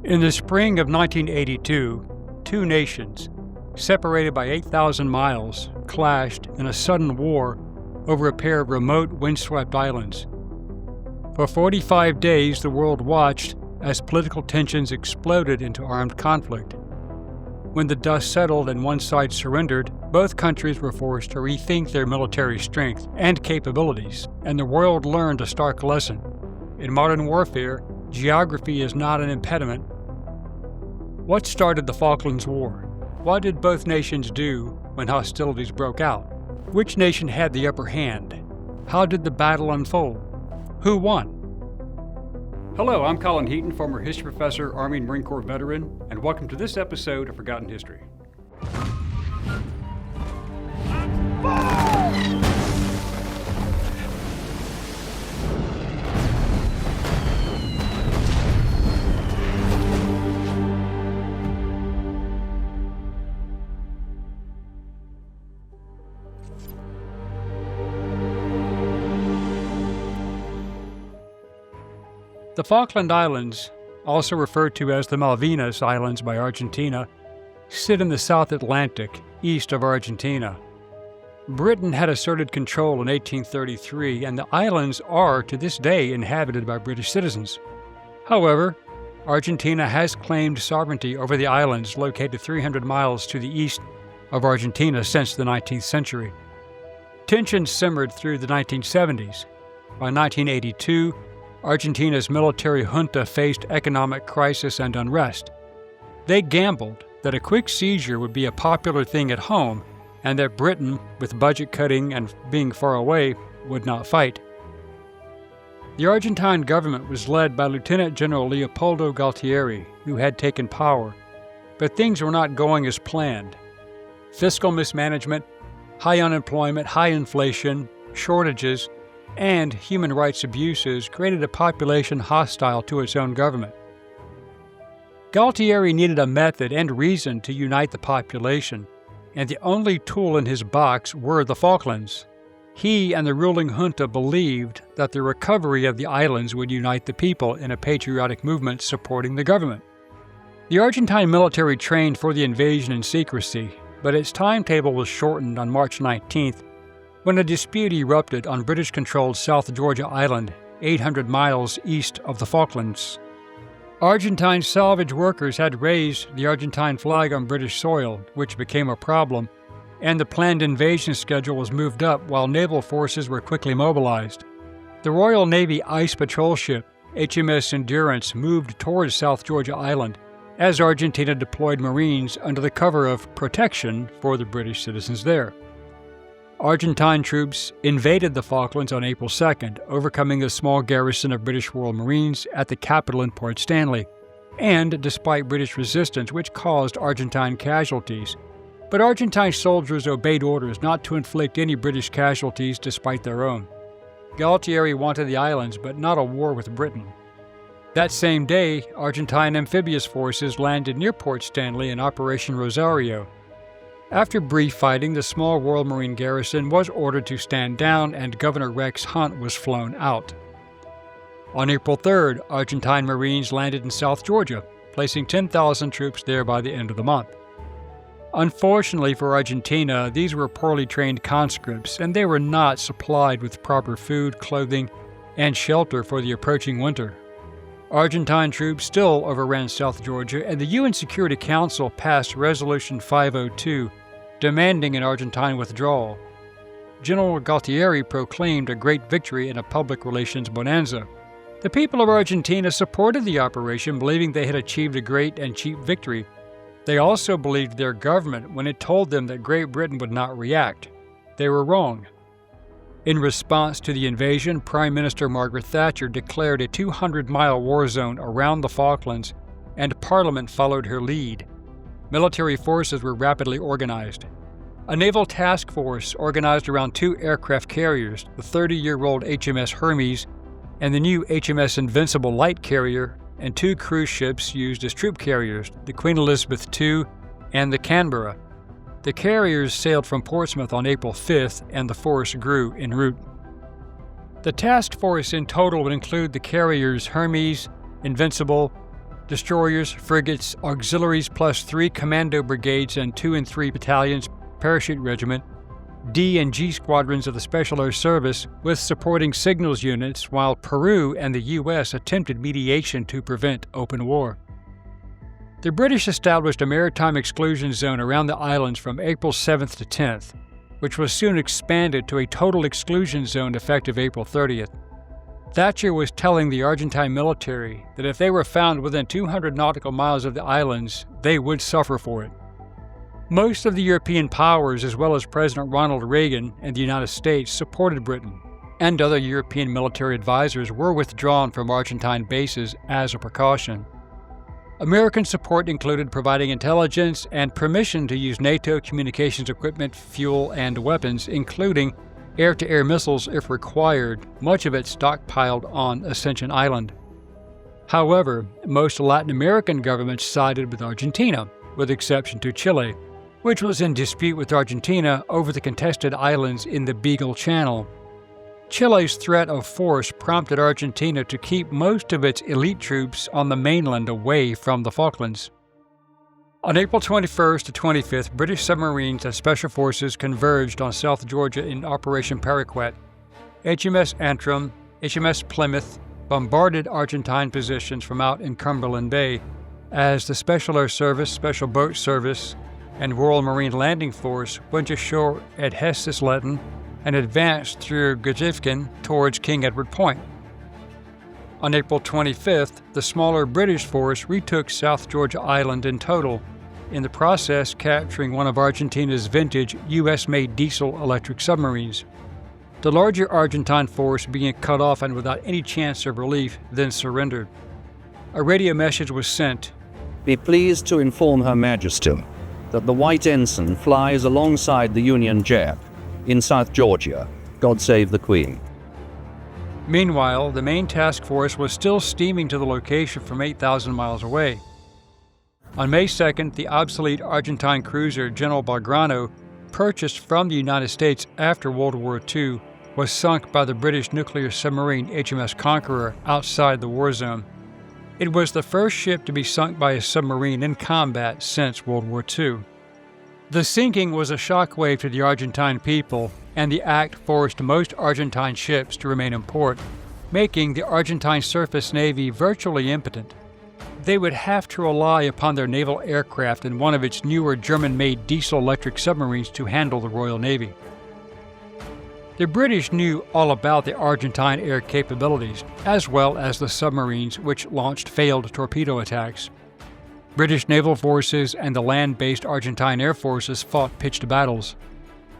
In the spring of 1982, two nations, separated by 8,000 miles, clashed in a sudden war over a pair of remote windswept islands. For 45 days, the world watched as political tensions exploded into armed conflict. When the dust settled and one side surrendered, both countries were forced to rethink their military strength and capabilities, and the world learned a stark lesson. In modern warfare, geography is not an impediment. What started the Falklands War? What did both nations do when hostilities broke out? Which nation had the upper hand? How did the battle unfold? Who won? Hello, I'm Colin Heaton, former history professor, Army and Marine Corps veteran, and welcome to this episode of Forgotten History. The Falkland Islands, also referred to as the Malvinas Islands by Argentina, sit in the South Atlantic, east of Argentina. Britain had asserted control in 1833, and the islands are, to this day, inhabited by British citizens. However, Argentina has claimed sovereignty over the islands located 300 miles to the east of Argentina since the 19th century. Tensions simmered through the 1970s. By 1982, Argentina's military junta faced economic crisis and unrest. They gambled that a quick seizure would be a popular thing at home and that Britain, with budget cutting and being far away, would not fight. The Argentine government was led by Lieutenant General Leopoldo Galtieri, who had taken power, but things were not going as planned. Fiscal mismanagement, high unemployment, high inflation, shortages, and human rights abuses created a population hostile to its own government. Galtieri needed a method and reason to unite the population, and the only tool in his box were the Falklands. He and the ruling junta believed that the recovery of the islands would unite the people in a patriotic movement supporting the government. The Argentine military trained for the invasion in secrecy, but its timetable was shortened on March 19th when a dispute erupted on British-controlled South Georgia Island, 800 miles east of the Falklands. Argentine salvage workers had raised the Argentine flag on British soil, which became a problem, and the planned invasion schedule was moved up while naval forces were quickly mobilized. The Royal Navy ice patrol ship, HMS Endurance, moved towards South Georgia Island as Argentina deployed Marines under the cover of protection for the British citizens there. Argentine troops invaded the Falklands on April 2nd, overcoming a small garrison of British Royal Marines at the capital in Port Stanley, and despite British resistance, which caused Argentine casualties. But Argentine soldiers obeyed orders not to inflict any British casualties despite their own. Galtieri wanted the islands, but not a war with Britain. That same day, Argentine amphibious forces landed near Port Stanley in Operation Rosario. After brief fighting, the small Royal Marine garrison was ordered to stand down and Governor Rex Hunt was flown out. On April 3rd, Argentine Marines landed in South Georgia, placing 10,000 troops there by the end of the month. Unfortunately for Argentina, these were poorly trained conscripts, and they were not supplied with proper food, clothing, and shelter for the approaching winter. Argentine troops still overran South Georgia, and the UN Security Council passed Resolution 502, demanding an Argentine withdrawal. General Galtieri proclaimed a great victory in a public relations bonanza. The people of Argentina supported the operation, believing they had achieved a great and cheap victory. They also believed their government when it told them that Great Britain would not react. They were wrong. In response to the invasion, Prime Minister Margaret Thatcher declared a 200-mile war zone around the Falklands, and Parliament followed her lead. Military forces were rapidly organized. A naval task force organized around two aircraft carriers, the 30-year-old HMS Hermes and the new HMS Invincible light carrier, and two cruise ships used as troop carriers, the Queen Elizabeth II and the Canberra. The carriers sailed from Portsmouth on April 5th, and the force grew en route. The task force in total would include the carriers Hermes, Invincible, Destroyers, frigates, auxiliaries plus 3 commando brigades and 2 and 3 battalions, parachute regiment, D and G squadrons of the Special Air Service with supporting signals units, while Peru and the U.S. attempted mediation to prevent open war. The British established a maritime exclusion zone around the islands from April 7th to 10th, which was soon expanded to a total exclusion zone effective April 30th. Thatcher was telling the Argentine military that if they were found within 200 nautical miles of the islands, they would suffer for it. Most of the European powers, as well as President Ronald Reagan and the United States, supported Britain, and other European military advisors were withdrawn from Argentine bases as a precaution. American support included providing intelligence and permission to use NATO communications equipment, fuel, and weapons, including air-to-air missiles if required, much of it stockpiled on Ascension Island. However, most Latin American governments sided with Argentina, with exception to Chile, which was in dispute with Argentina over the contested islands in the Beagle Channel. Chile's threat of force prompted Argentina to keep most of its elite troops on the mainland away from the Falklands. On April 21st to 25th, British submarines and special forces converged on South Georgia in Operation Paraquet. HMS Antrim, HMS Plymouth bombarded Argentine positions from out in Cumberland Bay, as the Special Air Service, Special Boat Service, and Royal Marine Landing Force went ashore at Hessisletten and advanced through Grytviken towards King Edward Point. On April 25th, the smaller British force retook South Georgia Island in total, in the process capturing one of Argentina's vintage U.S.-made diesel-electric submarines. The larger Argentine force, being cut off and without any chance of relief, then surrendered. A radio message was sent. "Be pleased to inform Her Majesty that the White Ensign flies alongside the Union Jack in South Georgia. God save the Queen." Meanwhile, the main task force was still steaming to the location from 8,000 miles away. On May 2nd, the obsolete Argentine cruiser General Belgrano, purchased from the United States after World War II, was sunk by the British nuclear submarine HMS Conqueror outside the war zone. It was the first ship to be sunk by a submarine in combat since World War II. The sinking was a shockwave to the Argentine people, and the act forced most Argentine ships to remain in port, making the Argentine surface navy virtually impotent. They would have to rely upon their naval aircraft and one of its newer German-made diesel-electric submarines to handle the Royal Navy. The British knew all about the Argentine air capabilities, as well as the submarines which launched failed torpedo attacks. British naval forces and the land-based Argentine air forces fought pitched battles.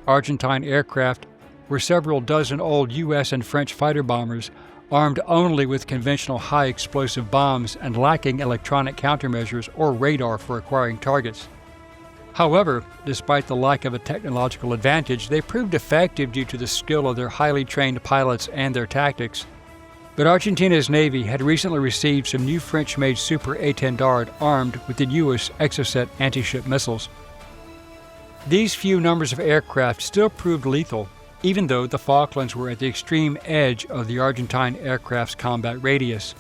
Argentine aircraft were several dozen old U.S. and French fighter bombers, armed only with conventional high-explosive bombs and lacking electronic countermeasures or radar for acquiring targets. However, despite the lack of a technological advantage, they proved effective due to the skill of their highly trained pilots and their tactics. But Argentina's Navy had recently received some new French-made Super A-10 armed with the newest Exocet anti-ship missiles. These few numbers of aircraft still proved lethal, even though the Falklands were at the extreme edge of the Argentine aircraft's combat radius.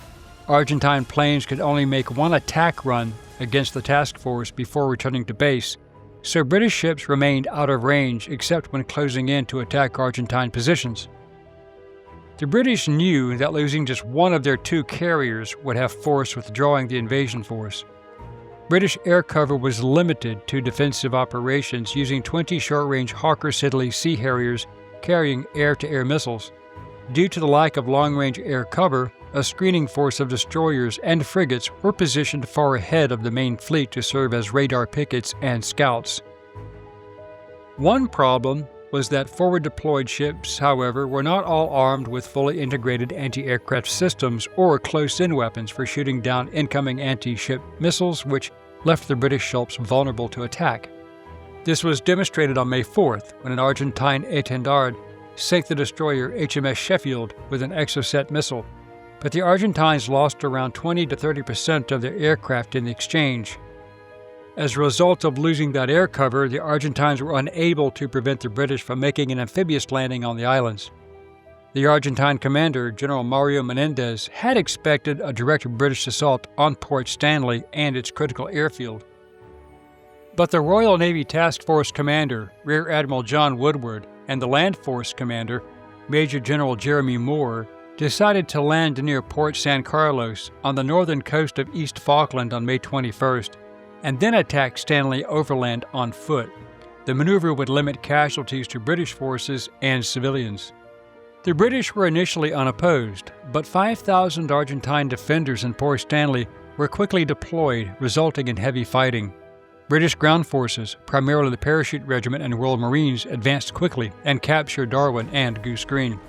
Argentine planes could only make one attack run against the task force before returning to base, so British ships remained out of range except when closing in to attack Argentine positions. The British knew that losing just one of their 2 carriers would have forced withdrawing the invasion force. British air cover was limited to defensive operations using 20 short-range Hawker Siddeley Sea Harriers carrying air-to-air missiles. Due to the lack of long-range air cover, a screening force of destroyers and frigates were positioned far ahead of the main fleet to serve as radar pickets and scouts. One problem was that forward-deployed ships, however, were not all armed with fully integrated anti-aircraft systems or close-in weapons for shooting down incoming anti-ship missiles, which left the British ships vulnerable to attack. This was demonstrated on May 4th when an Argentine étendard sank the destroyer HMS Sheffield with an Exocet missile, but the Argentines lost around 20 to 30% of their aircraft in the exchange. As a result of losing that air cover, the Argentines were unable to prevent the British from making an amphibious landing on the islands. The Argentine commander, General Mario Menendez, had expected a direct British assault on Port Stanley and its critical airfield. But the Royal Navy Task Force commander, Rear Admiral John Woodward, and the Land Force commander, Major General Jeremy Moore, decided to land near Port San Carlos on the northern coast of East Falkland on May 21st, and then attack Stanley overland on foot. The maneuver would limit casualties to British forces and civilians. The British were initially unopposed, but 5,000 Argentine defenders in Port Stanley were quickly deployed, resulting in heavy fighting. British ground forces, primarily the Parachute Regiment and Royal Marines, advanced quickly and captured Darwin and Goose Green.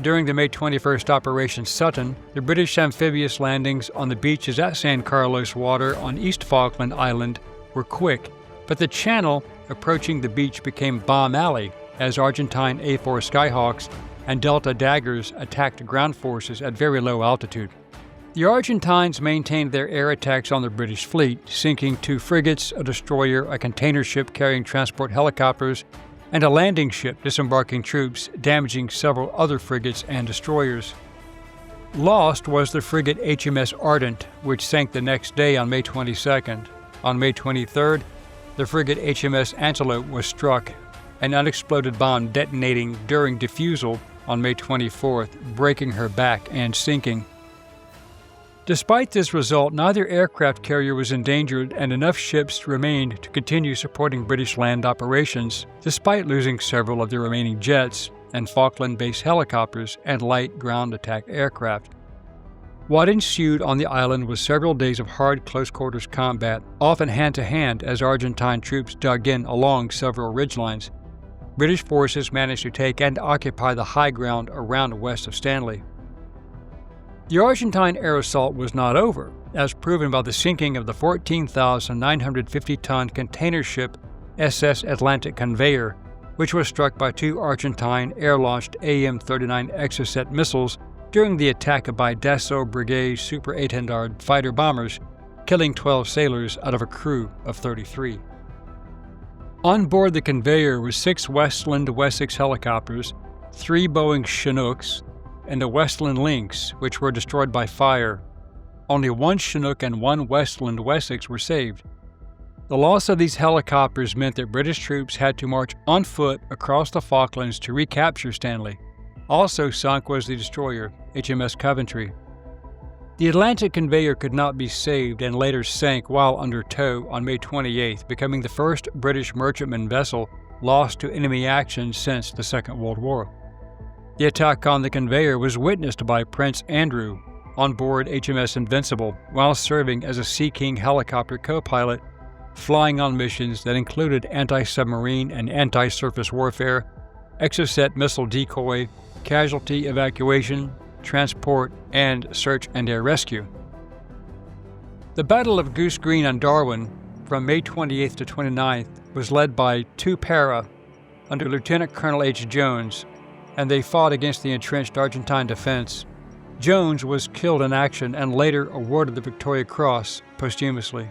During the May 21st Operation Sutton, the British amphibious landings on the beaches at San Carlos Water on East Falkland Island were quick, but the channel approaching the beach became Bomb Alley as Argentine A-4 Skyhawks and Delta Daggers attacked ground forces at very low altitude. The Argentines maintained their air attacks on the British fleet, sinking 2 frigates, a destroyer, a container ship carrying transport helicopters, and a landing ship disembarking troops, damaging several other frigates and destroyers. Lost was the frigate HMS Ardent, which sank the next day on May 22nd. On May 23rd, the frigate HMS Antelope was struck, an unexploded bomb detonating during defusal on May 24th, breaking her back and sinking. Despite this result, neither aircraft carrier was endangered and enough ships remained to continue supporting British land operations, despite losing several of their remaining jets and Falkland-based helicopters and light ground attack aircraft. What ensued on the island was several days of hard close-quarters combat, often hand-to-hand as Argentine troops dug in along several ridgelines. British forces managed to take and occupy the high ground around west of Stanley. The Argentine air assault was not over, as proven by the sinking of the 14,950-ton container ship SS Atlantic Conveyor, which was struck by 2 Argentine air-launched AIM-39 Exocet missiles during the attack by Dassault Brigade Super 800 fighter bombers, killing 12 sailors out of a crew of 33. On board the Conveyor were 6 Westland Wessex helicopters, 3 Boeing Chinooks, and a Westland Lynx, which were destroyed by fire. Only 1 Chinook and 1 Westland Wessex were saved. The loss of these helicopters meant that British troops had to march on foot across the Falklands to recapture Stanley. Also sunk was the destroyer, HMS Coventry. The Atlantic Conveyor could not be saved and later sank while under tow on May 28th, becoming the first British merchantman vessel lost to enemy action since the Second World War. The attack on the Conveyor was witnessed by Prince Andrew on board HMS Invincible while serving as a Sea King helicopter co-pilot, flying on missions that included anti-submarine and anti-surface warfare, Exocet missile decoy, casualty evacuation, transport, and search and air rescue. The Battle of Goose Green on Darwin from May 28th to 29th was led by 2 Para under Lieutenant Colonel H. Jones, and they fought against the entrenched Argentine defense. Jones was killed in action and later awarded the Victoria Cross posthumously.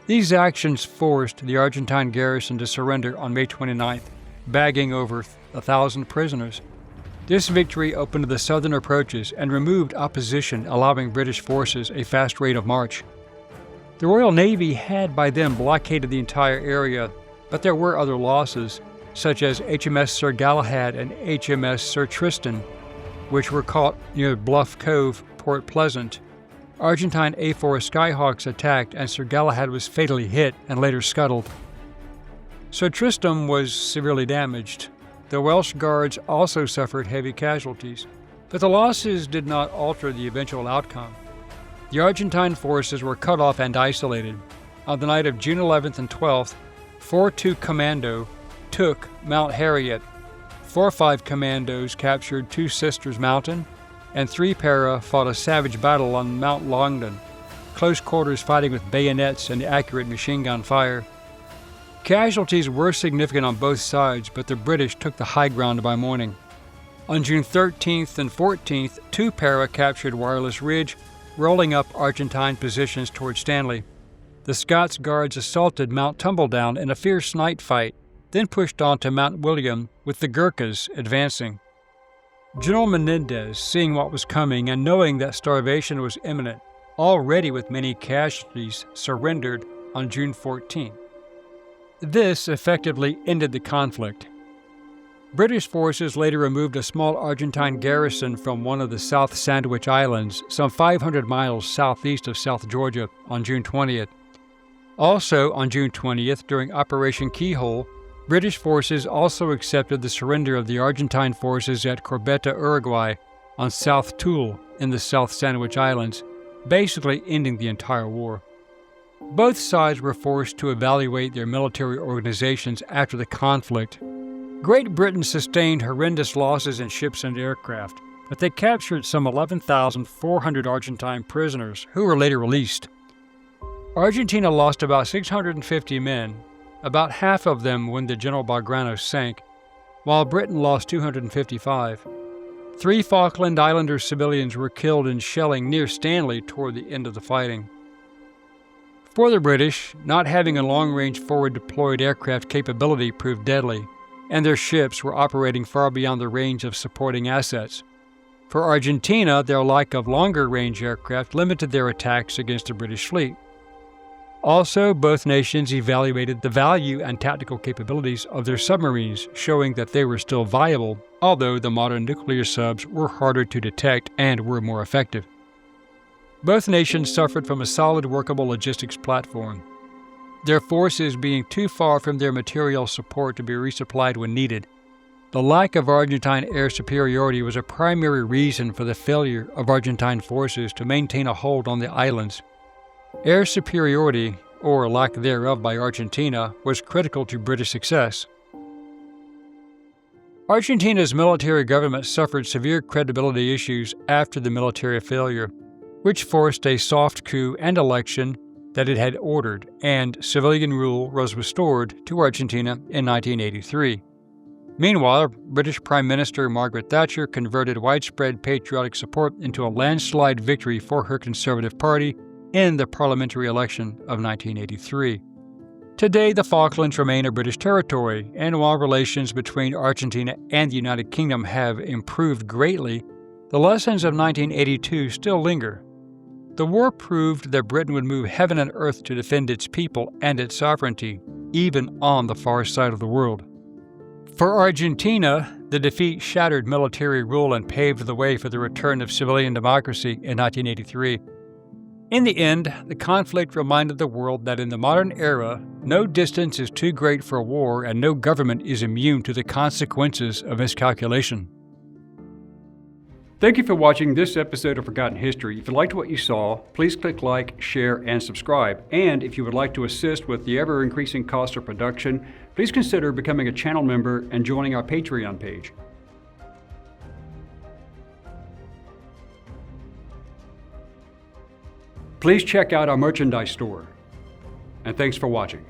These actions forced the Argentine garrison to surrender on May 29th, bagging over 1,000 prisoners. This victory opened the southern approaches and removed opposition, allowing British forces a fast rate of march. The Royal Navy had by then blockaded the entire area, but there were other losses, such as HMS Sir Galahad and HMS Sir Tristan, which were caught near Bluff Cove, Port Pleasant. Argentine A-4 Skyhawks attacked and Sir Galahad was fatally hit and later scuttled. Sir Tristram was severely damaged. The Welsh Guards also suffered heavy casualties, but the losses did not alter the eventual outcome. The Argentine forces were cut off and isolated. On the night of June 11th and 12th, 4-2 Commando took Mount Harriet. 4-5 Commandos captured 2 Sisters Mountain, and 3 Para fought a savage battle on Mount Longdon, close quarters fighting with bayonets and accurate machine gun fire. Casualties were significant on both sides, but the British took the high ground by morning. On June 13th and 14th, 2 Para captured Wireless Ridge, rolling up Argentine positions toward Stanley. The Scots Guards assaulted Mount Tumbledown in a fierce night fight, then pushed on to Mount William with the Gurkhas advancing. General Menendez, seeing what was coming and knowing that starvation was imminent, already with many casualties, surrendered on June 14. This effectively ended the conflict. British forces later removed a small Argentine garrison from one of the South Sandwich Islands, some 500 miles southeast of South Georgia, on June 20th. Also on June 20th, during Operation Keyhole, British forces also accepted the surrender of the Argentine forces at Corbeta, Uruguay, on South Toul in the South Sandwich Islands, basically ending the entire war. Both sides were forced to evaluate their military organizations after the conflict. Great Britain sustained horrendous losses in ships and aircraft, but they captured some 11,400 Argentine prisoners, who were later released. Argentina lost about 650 men, about half of them when the General Belgrano sank, while Britain lost 255. 3 Falkland Islanders civilians were killed in shelling near Stanley toward the end of the fighting. For the British, not having a long-range forward-deployed aircraft capability proved deadly, and their ships were operating far beyond the range of supporting assets. For Argentina, their lack of longer-range aircraft limited their attacks against the British fleet. Also, both nations evaluated the value and tactical capabilities of their submarines, showing that they were still viable, although the modern nuclear subs were harder to detect and were more effective. Both nations suffered from a solid workable logistics platform, their forces being too far from their material support to be resupplied when needed. The lack of Argentine air superiority was a primary reason for the failure of Argentine forces to maintain a hold on the islands. Air superiority, or lack thereof by Argentina, was critical to British success. Argentina's military government suffered severe credibility issues after the military failure, which forced a soft coup and election that it had ordered, and civilian rule was restored to Argentina in 1983. Meanwhile, British Prime Minister Margaret Thatcher converted widespread patriotic support into a landslide victory for her Conservative Party in the parliamentary election of 1983. Today, the Falklands remain a British territory, and while relations between Argentina and the United Kingdom have improved greatly, the lessons of 1982 still linger. The war proved that Britain would move heaven and earth to defend its people and its sovereignty, even on the far side of the world. For Argentina, the defeat shattered military rule and paved the way for the return of civilian democracy in 1983. In the end, the conflict reminded the world that in the modern era, no distance is too great for war and no government is immune to the consequences of miscalculation. Thank you for watching this episode of Forgotten History. If you liked what you saw, please click like, share, and subscribe. And if you would like to assist with the ever-increasing cost of production, please consider becoming a channel member and joining our Patreon page. Please check out our merchandise store. And thanks for watching.